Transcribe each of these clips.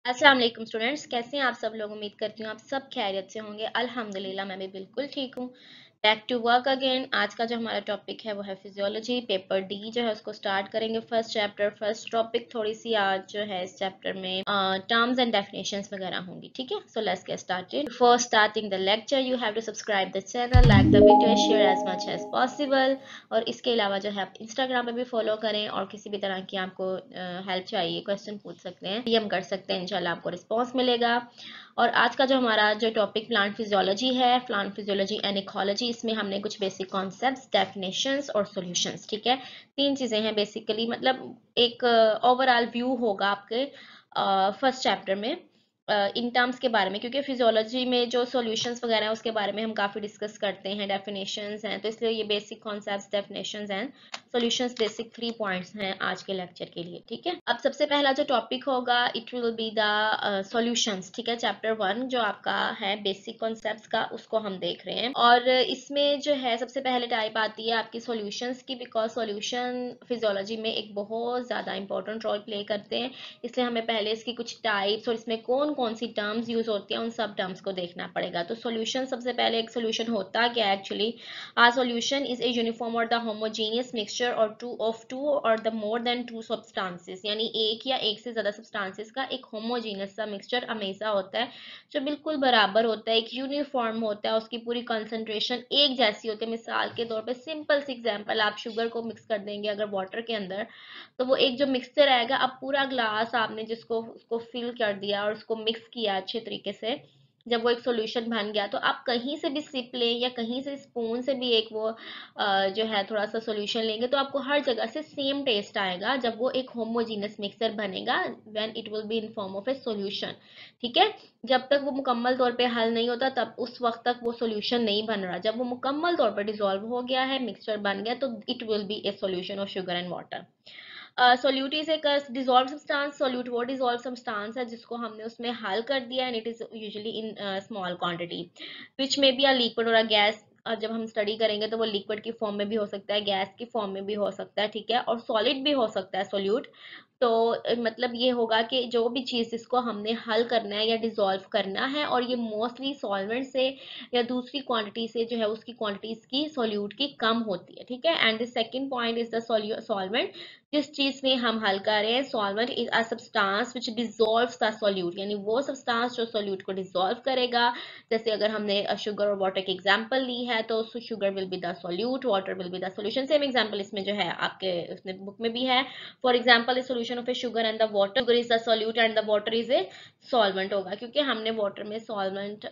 अस्सलाम वालेकुम स्टूडेंट्स, कैसे हैं आप सब लोग। उम्मीद करती हूँ आप सब खैरियत से होंगे। अल्हम्दुलिल्लाह मैं भी बिल्कुल ठीक हूँ। Back to work again. आज का जो हमारा टॉपिक है वो है फिजियोलॉजी। पेपर डी जो है उसको स्टार्ट करेंगे। फर्स्ट चैप्टर फर्स्ट टॉपिक थोड़ी सी आज जो है इस चैप्टर में टर्म्स एंड डेफिनेशंस वगैरह होंगी। ठीक है, so let's get started. Before starting the lecture you have to subscribe the channel, like the video, share as much as possible. और इसके अलावा जो है आप इंस्टाग्राम पे भी फॉलो करें और किसी भी तरह की आपको हेल्प चाहिए, क्वेश्चन पूछ सकते हैं, डीएम कर सकते हैं, इंशाल्लाह आपको रिस्पॉन्स मिलेगा। और आज का जो हमारा जो टॉपिक प्लांट फिजियोलॉजी है, प्लांट फिजियोलॉजी एंड इकोलॉजी, इसमें हमने कुछ बेसिक कॉन्सेप्ट्स, डेफिनेशंस और सॉल्यूशंस, ठीक है, तीन चीज़ें हैं बेसिकली। मतलब एक ओवरऑल व्यू होगा आपके फर्स्ट चैप्टर में इन टर्म्स के बारे में, क्योंकि फिजियोलॉजी में जो सॉल्यूशंस वगैरह हैं उसके बारे में हम काफ़ी डिस्कस करते हैं, डेफिनेशंस हैं, तो इसलिए ये basic concepts, definitions and solutions basic 3 points हैं आज के लेक्चर के लिए। ठीक है, अब सबसे पहला जो टॉपिक होगा it will be the solutions. ठीक है, चैप्टर 1 जो आपका है बेसिक कॉन्सेप्ट्स का, उसको हम देख रहे हैं। और इसमें जो है सबसे पहले टाइप आती है आपकी सॉल्यूशंस की, बिकॉज सॉल्यूशन फिजियोलॉजी में एक बहुत ज़्यादा इंपॉर्टेंट रोल प्ले करते हैं, इसलिए हमें पहले इसकी कुछ टाइप्स और इसमें कौन कौन सी टर्म्स यूज होती हैं उन सब टर्म्स को देखना पड़ेगा। तो सॉल्यूशन, सबसे पहले एक सॉल्यूशन होता क्या है actually. A solution is a uniform or the homogeneous mixture or two or the more than two substances, यानी एक या एक से ज्यादा substances का एक homogeneous सा mixture हमेशा होता है जो बिल्कुल बराबर होता है, एक यूनिफॉर्म होता है, उसकी पूरी कंसंट्रेशन एक जैसी होती है। मिसाल के तौर पे सिंपल सी एग्जांपल, आप शुगर को मिक्स कर देंगे अगर वाटर के अंदर, तो वो एक जो मिक्सचर आएगा, अब पूरा ग्लास आपने जिसको उसको फिल कर दिया और उसको मिक्स किया अच्छे तरीके से, जब वो एक सॉल्यूशन बन गया, तो आप कहीं से भी सिप लें या कहीं से स्पून से भी एक वो जो है थोड़ा सा सॉल्यूशन लेंगे, तो आपको हर जगह से सेम टेस्ट आएगा जब वो एक होमोजीनस मिक्सर बनेगा, when it will be in form of A solution. ठीक है, जब तक वो मुकम्मल तौर पे हल नहीं होता तब उस वक्त तक वो सॉल्यूशन नहीं बन रहा। जब वो मुकम्मल तौर पर डिसॉल्व हो गया है, मिक्सचर बन गया, तो it will be A solution of sugar and water. Solute is एक डिजॉल्व सब्सटेंस। सोल्यूट वो डिजॉल्व सब्सटेंस है जिसको हमने उसमें हल कर दिया, and it is usually in small quantity which में बी अ लिक्विड और अ गैस। जब हम स्टडी करेंगे तो वो लिक्विड की फॉर्म में भी हो सकता है, गैस की फॉर्म में भी हो सकता है, ठीक है, और सॉलिड भी हो सकता है सोल्यूट। तो मतलब ये होगा कि जो भी चीज़ जिसको हमने हल करना है या डिसॉल्व करना है, और ये मोस्टली सॉल्वेंट से या दूसरी क्वांटिटी से जो है उसकी क्वांटिटीज की सोल्यूट की कम होती है। ठीक है, and the second point is the solvent. जिस चीज में हम हल कर रहे हैं, solvent is a substance which dissolves the solute, यानी वो सब्सटेंस जो सॉल्यूट को डिसॉल्व करेगा। जैसे अगर हमने शुगर और वाटर की एग्जांपल ली है, तो sugar will be the solute, water will be the solution. Same example इसमें जो है आपके उसमें बुक में भी है। For example, is solution of A sugar and the water, sugar is the solute and the water is a solvent होगा, क्योंकि हमने वाटर में सॉल्वेंट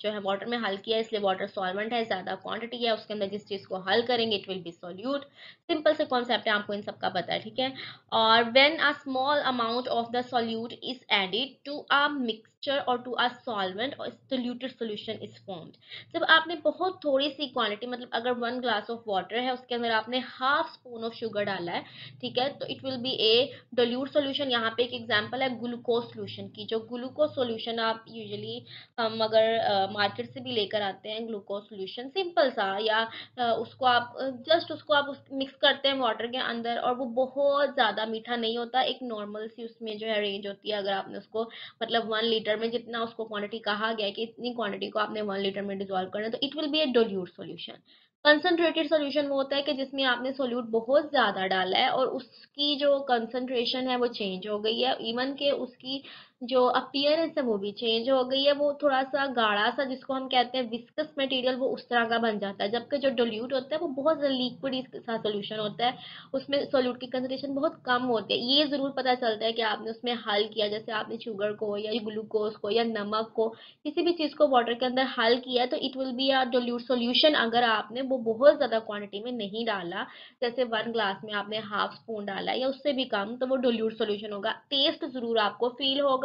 जो है वाटर में हल किया, इसलिए वाटर सॉल्वेंट है, ज्यादा क्वांटिटी है उसके अंदर, जिस चीज को हल करेंगे it will be solute. Simple से कॉन्सेप्ट है, आपको इन सब का पता है। ठीक है, और when a small amount of the solute is added to a mixture और टू अ सॉल्वेंट और diluted solution is formed, जब आपने बहुत थोड़ी सी क्वांटिटी, मतलब अगर 1 ग्लास ऑफ वाटर है उसके अंदर आपने हाफ स्पून ऑफ शुगर डाला है, ठीक है, तो it will be A dilute solution। यहाँ पे एक एग्जांपल है ग्लूकोज सोल्यूशन की। जो ग्लूकोज सोल्यूशन आप यूजुअली हम अगर मार्केट से भी लेकर आते हैं ग्लूकोज सोल्यूशन सिंपल सा, या उसको आप जस्ट उसको आप मिक्स करते हैं वाटर के अंदर, और वो बहुत ज़्यादा मीठा नहीं होता, एक नॉर्मल सी उसमें जो है रेंज होती है। अगर आपने उसको मतलब 1 लीटर में जितना उसको क्वांटिटी कहा गया है कि इतनी क्वांटिटी को आपने 1 लीटर में डिजोल्व करना है, तो it will be A dilute solution. Concentrated solution वो होता है कि जिसमें आपने सोल्यूट बहुत ज़्यादा डाला है और उसकी जो कंसंट्रेशन है वो चेंज हो गई है, इवन के उसकी जो अपीयरेंस है वो भी चेंज हो गई है, वो थोड़ा सा गाढ़ा सा, जिसको हम कहते हैं विस्कस मटेरियल, वो उस तरह का बन जाता है। जबकि जो डिल्यूट होता है वो बहुत लिक्विड सा सोल्यूशन होता है, उसमें सोल्यूट की कंसंट्रेशन बहुत कम होती है। ये जरूर पता चलता है कि आपने उसमें हल किया, जैसे आपने शुगर को या ग्लूकोज को या नमक को, किसी भी चीज को वाटर के अंदर हल किया है, तो it will be a dilute solution. अगर आपने वो बहुत ज्यादा क्वांटिटी में नहीं डाला, जैसे 1 ग्लास में आपने हाफ स्पून डाला या उससे भी कम, तो वो डिल्यूट सोल्यूशन होगा। टेस्ट जरूर आपको फील होगा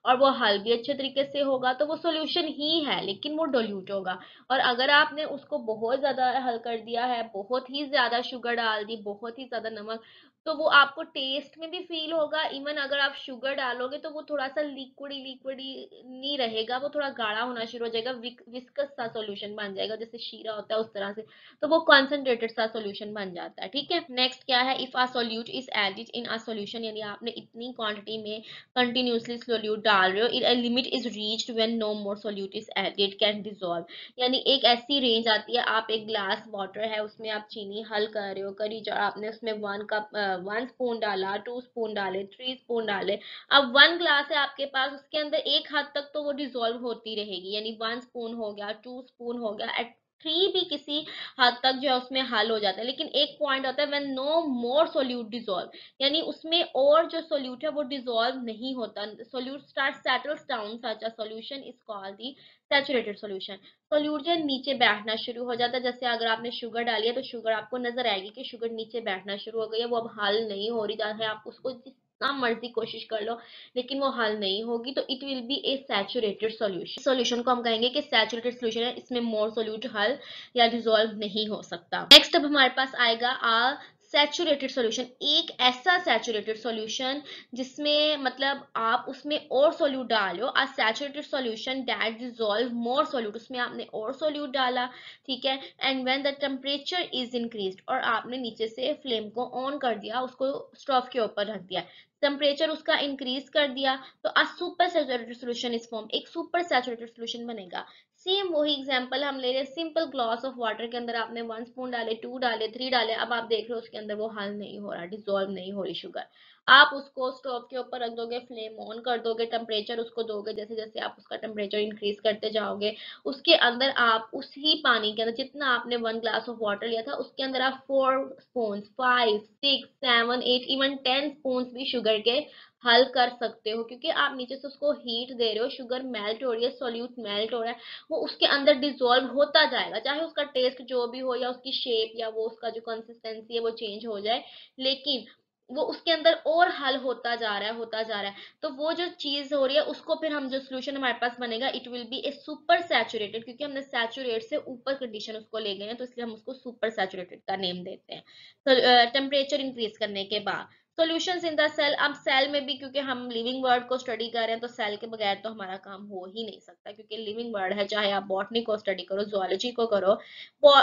और वो हल भी अच्छे तरीके से होगा, तो वो सोल्यूशन ही है लेकिन वो डिल्यूट होगा। और अगर आपने उसको बहुत ज्यादा हल कर दिया है, बहुत ही ज्यादा शुगर डाल दी, बहुत ही ज्यादा नमक, तो वो आपको टेस्ट में भी फील होगा। इवन अगर आप शुगर डालोगे तो वो थोड़ा सा लिक्विडी नहीं रहेगा, वो थोड़ा गाढ़ा होना शुरू हो जाएगा, विस्कस सा सॉल्यूशन बन जाएगा, जैसे शीरा होता है उस तरह से। तो वो कॉन्सेंट्रेटेड सा सॉल्यूशन बन जाता है। ठीक है, नेक्स्ट क्या है, if a solute is added in a solution, यानी आपने इतनी क्वांटिटी में कंटिन्यूसली सोल्यूट डाल रहे हो, it a limit is reached when no more solute is added can dissolve, यानी एक ऐसी रेंज आती है, आप एक ग्लास वाटर है उसमें आप चीनी हल कर रहे हो, करी जो आपने उसमें 1 स्पून डाला, 2 स्पून डाले, 3 स्पून डाले, अब 1 ग्लास है आपके पास, उसके अंदर एक हद तक तो वो डिसॉल्व होती रहेगी, यानी 1 स्पून हो गया, 2 स्पून हो गया, एट 3 भी किसी हद तक जो है उसमें हल हो जाता है। लेकिन एक पॉइंट होता है when no more solute dissolve, यानी उसमें और जो सोल्यूट है वो डिसॉल्व नहीं होता, solute start settles down, such a solution is called the saturated solution. Solute जो है नीचे बैठना शुरू हो जाता है, जैसे अगर आपने शुगर डाली है तो शुगर आपको नजर आएगी कि शुगर नीचे बैठना शुरू हो गई है, वो अब हल नहीं हो रही, चाहे आप उसको जितना मर्जी कोशिश कर लो लेकिन वो हल नहीं होगी, तो it will be A saturated solution. Solution को हम कहेंगे कि सैचुरेटेड सॉल्यूशन है, इसमें मोर सोल्यूट हल या डिसॉल्व नहीं हो सकता। नेक्स्ट अब हमारे पास आएगा आ सैचुरेटेड सॉल्यूशन, एक ऐसा सैचुरेटेड सॉल्यूशन जिसमें मतलब आप उसमें और सोल्यूट डाल हो, अ saturated solution that dissolve more solute, उसमें आपने और सोल्यूट डाला, ठीक है, and when the temperature is increased, और आपने नीचे से फ्लेम को ऑन कर दिया, उसको स्टोव के ऊपर रख दिया, टेम्परेचर उसका इंक्रीज कर दिया, तो a super saturated solution is form, एक सुपर सैचुरेटेड सॉल्यूशन बनेगा। सेम वही एग्जांपल हम ले रहे हैं, सिंपल ग्लास ऑफ वाटर के अंदर आपने 1 स्पून डाले, 2 डाले, 3 डाले, अब आप देख रहे हो उसके अंदर वो हल नहीं हो रहा, डिसॉल्व नहीं हो रही शुगर, आप उसको स्टोव के ऊपर रख दोगे, फ्लेम ऑन कर दोगे, टेम्परेचर उसको दोगे, जैसे जैसे आप उसका टेम्परेचर इंक्रीज करते जाओगे, उसके अंदर आप उसी पानी के अंदर जितना आपने 1 ग्लास ऑफ वाटर लिया था उसके अंदर आप 4 स्पून, 5, 6, 7, 8, इवन 10 स्पून भी शुगर के हल कर सकते हो, क्योंकि आप नीचे से उसको हीट दे रहे हो, शुगर मेल्ट हो रही है, सोल्यूट मेल्ट हो रहा है, वो उसके अंदर डिसॉल्व होता जाएगा, चाहे उसका टेस्ट जो भी हो या उसकी शेप या वो उसका जो कंसिस्टेंसी है वो चेंज हो जाए, लेकिन वो उसके अंदर और हल होता जा रहा है, होता जा रहा है, तो वो जो चीज हो रही है उसको फिर हम जो सोल्यूशन हमारे पास बनेगा, it will be A super saturated, क्योंकि हमने सैचुरेट से ऊपर कंडीशन उसको ले गए हैं, तो इसलिए हम उसको सुपर सैचुरेटेड का नेम देते हैं। तो टेम्परेचर इंक्रीज करने के बाद सॉल्यूशंस इन द सेल, अब सेल में भी क्योंकि हम लिविंग वर्ड को स्टडी कर रहे हैं तो सेल के बगैर तो हमारा काम हो ही नहीं सकता, क्योंकि लिविंग वर्ड है, चाहे आप बॉटनी को स्टडी करो, जूलॉजी को करो,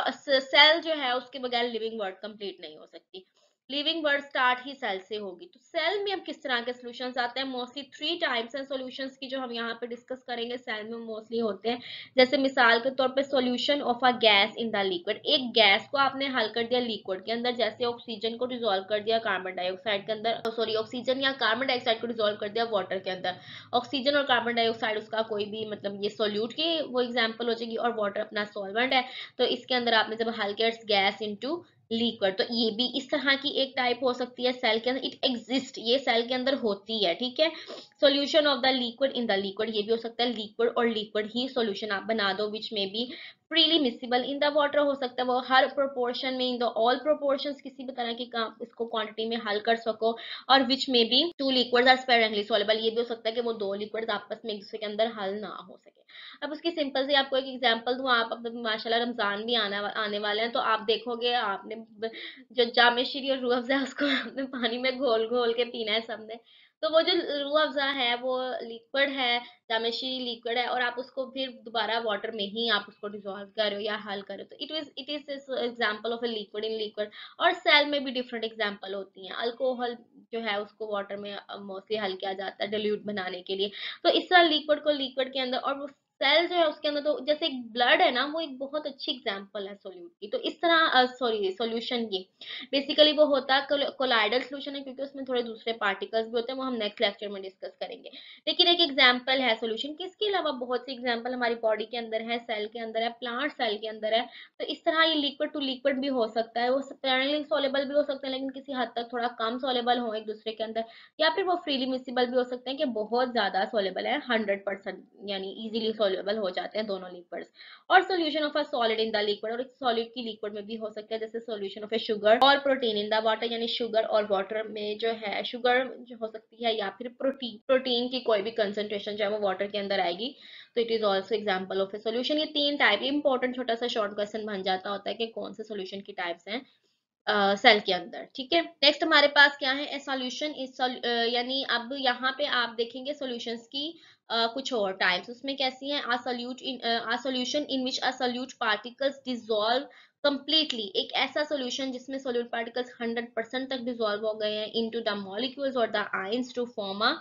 सेल जो है उसके बगैर लिविंग वर्ड कंप्लीट नहीं हो सकती। लिविंग वर्ड स्टार्ट ही सेल से होगी। तो सेल में अब किस तरह के सॉल्यूशंस आते हैं, मोस्टली 3 टाइप्स हैं सॉल्यूशंस की जो हम यहाँ पे डिस्कस करेंगे, सेल में मोस्टली होते हैं। जैसे मिसाल के तौर पे solution of a gas in the liquid, एक गैस को आपने हल कर दिया लिक्विड के अंदर, जैसे ऑक्सीजन को डिसॉल्व कर दिया कार्बन डाइऑक्साइड के अंदर, सॉरी ऑक्सीजन या कार्बन डाइऑक्साइड को डिसॉल्व कर दिया वाटर के अंदर, ऑक्सीजन और कार्बन डाइऑक्साइड उसका कोई भी मतलब ये सोल्यूट की वो एग्जाम्पल हो जाएगी, और वाटर अपना सॉल्वेंट है, तो इसके अंदर आपने जब हल किया गैस इनटू लिक्विड, तो ये भी इस तरह की एक टाइप हो सकती है सेल के अंदर, इट एग्जिस्ट, ये सेल के अंदर होती है, ठीक है। Solution of the liquid in the liquid, ये भी हो सकता है लिक्विड और लिक्विड ही सॉल्यूशन आप बना दो, विच में be freely miscible in the water, हो सकता है वो हर प्रोपोर्शन में, इन द ऑल प्रोपोर्शंस, किसी भी तरह की इसको क्वांटिटी में हल कर सको, और विच में बी 2 लिक्विड्स आर स्पेरेंटली सॉल्युबल, ये भी हो सकता है कि वो 2 लिक्विड्स आपस में एक दूसरे के अंदर हल ना हो सके। अब उसकी सिंपल से आपको एक एग्जांपल दूं, आप अब माशाल्लाह रमजान भी आने वाले हैं, तो आप देखोगे आपने जो जामे शीरी और रूह अफ़ज़ा है उसको आपने पानी में घोल घोल के पीना है सबने, तो वो जो रूह अफ़ज़ा है वो लिक्विड है, जामे शीरी लिक्विड है, और आप उसको फिर दोबारा वाटर में ही आप उसको डिसॉल्व कर रहे हो या हल कर रहे हो, तो it is example of a liquid in liquid. और सेल में भी डिफरेंट एग्जांपल होती हैं, अल्कोहल जो है उसको वाटर में मोस्टली हल किया जाता है डिल्यूट बनाने के लिए, तो इस तरह लिक्विड को लिक्विड के अंदर, और वो सेल जो है उसके अंदर, तो जैसे एक ब्लड है ना, वो एक बहुत अच्छी एग्जांपल है सोल्यूट की, तो इस तरह सॉरी सॉल्यूशन की बेसिकली वो होता है कोलाइडल सॉल्यूशन है, क्योंकि उसमें थोड़े दूसरे पार्टिकल्स भी होते हैं, वो हम नेक्स्ट लेक्चर में डिस्कस करेंगे, लेकिन एक एग्जांपल है सॉल्यूशन की। इसके अलावा बहुत सी एग्जांपल हमारी बॉडी के अंदर है, सेल के अंदर है, प्लांट सेल के अंदर है, तो इस तरह ये लिक्विड टू लिक्विड भी हो सकता है, वो स्पेरली सॉल्युबल भी हो सकते हैं, लेकिन किसी हद तक थोड़ा कम सॉल्युबल हो एक दूसरे के अंदर, या फिर वो फ्रीली मिसिबल भी हो सकते हैं कि बहुत ज्यादा सॉल्युबल है, 100%, यानी इजीली सॉल्युबल हो जाते हैं दोनों लिक्विड्स। और solution of a solid in the liquid, और एक सॉलिड की लिक्विड में भी हो सकता है, जैसे सॉल्यूशन ऑफ ए शुगर और प्रोटीन इन द वाटर, यानी शुगर और वाटर में जो है शुगर जो हो सकती है, या फिर प्रोटीन प्रोटीन की कोई भी कंसंट्रेशन जो है वो वाटर के अंदर आएगी, तो it is also example of a solution. ये 3 टाइप, इंपॉर्टेंट छोटा सा शॉर्ट क्वेश्चन बन जाता होता है कि कौन से सोल्यूशन की टाइप्स हैं, सेल के अंदर। ठीक है, नेक्स्ट हमारे पास क्या है, ए सॉल्यूशन इज, यानी अब यहाँ पे आप देखेंगे सॉल्यूशंस की कुछ और टाइप्स उसमें कैसी हैं। A solution in which a solute particles dissolve completely, एक ऐसा सॉल्यूशन जिसमें सोल्यूट पार्टिकल्स 100% तक डिसॉल्व हो गए हैं इनटू द मॉलिक्यूल्स और the ions to form a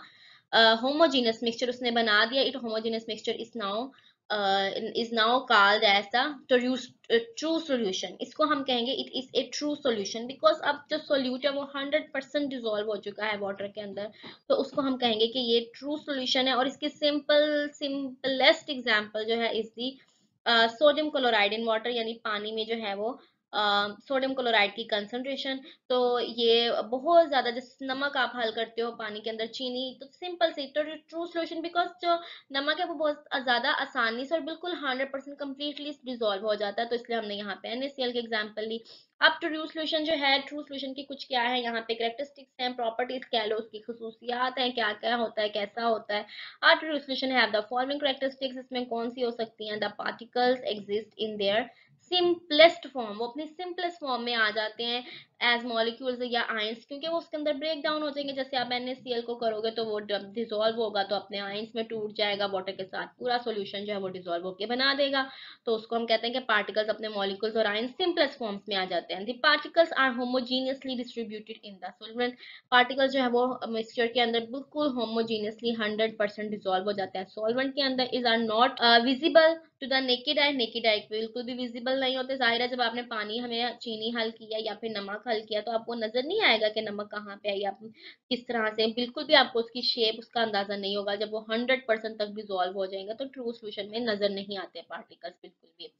homogeneous mixture, उसने बना दिया। It homogeneous mixture is now called as the true solution. इसको हम कहेंगे it is a true solution, because अब जो सोल्यूट है वो 100% डिसॉल्व हो चुका है वाटर के अंदर, तो उसको हम कहेंगे कि ये ट्रू सॉल्यूशन है। और इसकी सिंपलेस्ट एग्जांपल जो है is the sodium chloride in water, यानी पानी में जो है वो सोडियम क्लोराइड की कंसंट्रेशन। तो ये बहुत ज्यादा, जैसे नमक आप हल करते हो पानी के अंदर, चीनी, तो सिंपल सी तो ट्रू सॉल्यूशन, बिकॉज जो नमक है वो बहुत ज्यादा आसानी से और बिल्कुल 100% कंप्लीटली डिसॉल्व हो जाता है, तो इसलिए हमने यहाँ पे NaCl की एग्जांपल ली। अब ट्रू सॉल्यूशन जो है, ट्रू सॉल्यूशन की कुछ क्या है यहाँ पे कैरेक्टरिस्टिक्स हैं, प्रॉपर्टीज कह लो, उसकी खसूसियात हैं, क्या क्या होता है, कैसा होता है। Are true solution have the following characteristics, इसमें कौन सी हो सकती हैं, the particles exist in their simplest form, वो अपनी सिंपलेस्ट फॉर्म में आ जाते हैं एज मॉलिक्यूल्स या आयंस, क्योंकि वो उसके अंदर ब्रेक डाउन हो जाएंगे। जैसे आप NaCl को करोगे तो वो जब डिसॉल्व होगा तो अपने आयंस में टूट जाएगा, वाटर के साथ पूरा सॉल्यूशन जो है वो डिसॉल्व होकर बना देगा। तो उसको हम कहते हैं कि पार्टिकल्स अपने मॉलिक्यूल्स और आयंस सिंपलेस्ट फॉर्म्स में आ जाते हैं। The particles are homogeneously distributed in the solvent, particles जो है वो मिक्सचर के अंदर बिल्कुल होमोजीनियसली 100% डिसॉल्व हो जाते हैं सॉल्वेंट के अंदर। Is are not visible to the naked eye, naked eye बिल्कुल भी विजिबल नहीं होते। जाहिर है जब आपने पानी हमें चीनी हल किया या फिर नमक हल किया तो आपको नजर नहीं आएगा कि नमक कहाँ पे है या किस तरह से, बिल्कुल भी आपको उसकी शेप, उसका अंदाजा नहीं होगा। जब वो 100% तक डिसॉल्व हो जाएंगे तो ट्रू सॉल्यूशन में नजर नहीं आते पार्टिकल्स बिल्कुल भी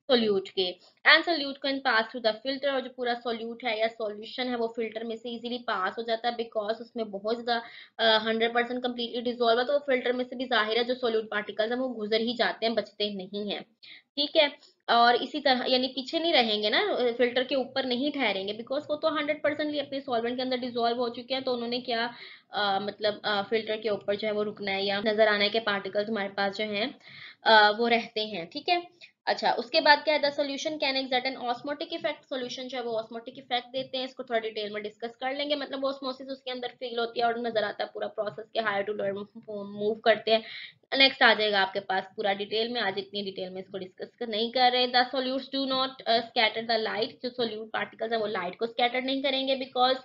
सोल्यूट के। And solute can pass through the filter, और जो पूरा सोल्यूट है या सॉल्यूशन है वो फिल्टर में से इजीली पास हो जाता है, बिकॉज उसमें बहुत ज्यादा 100% कम्प्लीटली डिसॉल्व है, तो फिल्टर में से भी जाहिर है जो सोल्यूट पार्टिकल्स हैं वो गुजर ही जाते हैं, बचते नहीं हैं। ठीक है, और इसी तरह यानी पीछे नहीं रहेंगे ना, फिल्टर के ऊपर नहीं ठहरेंगे, बिकॉज वो तो 100% अपने सॉल्वेंट के अंदर डिसॉल्व हो चुके हैं, तो उन्होंने क्या मतलब फिल्टर के ऊपर जो है वो रुकना है या नजर आना है कि पार्टिकल्स हमारे पास जो है वो रहते हैं। ठीक है, अच्छा उसके बाद क्या है, the solution can exert an osmotic effect, solution जो है वो ऑस्मोटिक इफेक्ट देते हैं, इसको थोड़ा डिटेल में डिस्कस कर लेंगे। मतलब ऑस्मोसिस उसके अंदर फील होती है और नजर आता है पूरा प्रोसेस के हायर टू लोअर मूव करते हैं। नेक्स्ट आ जाएगा आपके पास पूरा डिटेल में, आज इतनी डिटेल में इसको डिस्कस नहीं कर रहे। The solutes do not scatter the light, जो सोल्यूट पार्टिकल्स है वो लाइट को स्कैटर नहीं करेंगे, बिकॉज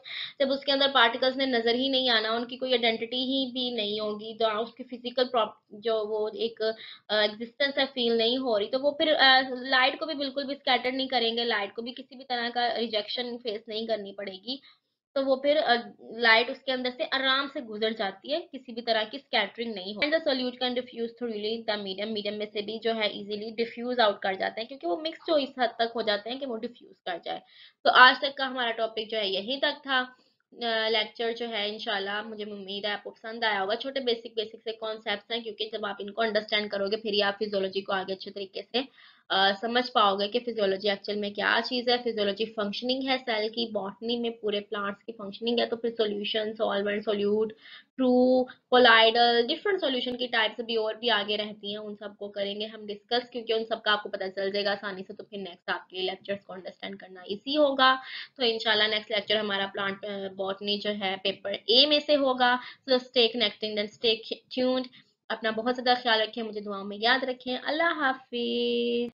जब उसके अंदर पार्टिकल्स ने नजर ही नहीं आना, उनकी कोई आइडेंटिटी ही भी नहीं होगी, तो उसकी फिजिकल जो वो एक एग्जिस्टेंस है फील नहीं हो रही, तो वो फिर लाइट को भी बिल्कुल भी स्कैटर नहीं करेंगे, लाइट को भी किसी भी तरह का रिजेक्शन फेस नहीं करनी पड़ेगी, तो वो फिर लाइट उसके अंदर से आराम से गुजर जाती है, किसी भी तरह की स्कैटरिंग नहीं हो। And the solute can diffuse throughly the medium, medium में से भी जो है इजीली डिफ्यूज आउट कर जाते हैं, क्योंकि वो मिक्स जो इस हद तक हो जाते हैं कि वो डिफ्यूज कर जाए। तो आज तक का हमारा टॉपिक जो है यहीं तक था। लेक्चर जो है इंशाल्लाह मुझे उम्मीद है आपको पसंद आया होगा। छोटे बेसिक बेसिक से कॉन्सेप्ट्स हैं, क्योंकि जब आप इनको अंडरस्टैंड करोगे फिर ही आप फिजियोलॉजी को आगे अच्छे तरीके से समझ पाओगे कि फिजियोलॉजी एक्चुअल में क्या चीज़ है। फिजियोलॉजी फंक्शनिंग है सेल की, बॉटनी में पूरे प्लांट्स की फंक्शनिंग है, तो फिर solution, solvent, solute, true, colloidal, different solution की टाइप्स भी और भी आगे रहती हैं, उन सबको करेंगे हम डिस्कस, क्योंकि उन सबका आपको पता चल जाएगा आसानी से, तो फिर नेक्स्ट आपके लेक्चर्स को अंडरस्टैंड करना इजी होगा। तो इंशाल्लाह नेक्स्ट लेक्चर हमारा प्लांट बॉटनी जो है पेपर ए में से होगा। So stay connecting and stay tuned. अपना बहुत ज़्यादा ख्याल रखें, मुझे दुआओं में याद रखें। अल्लाह हाफिज।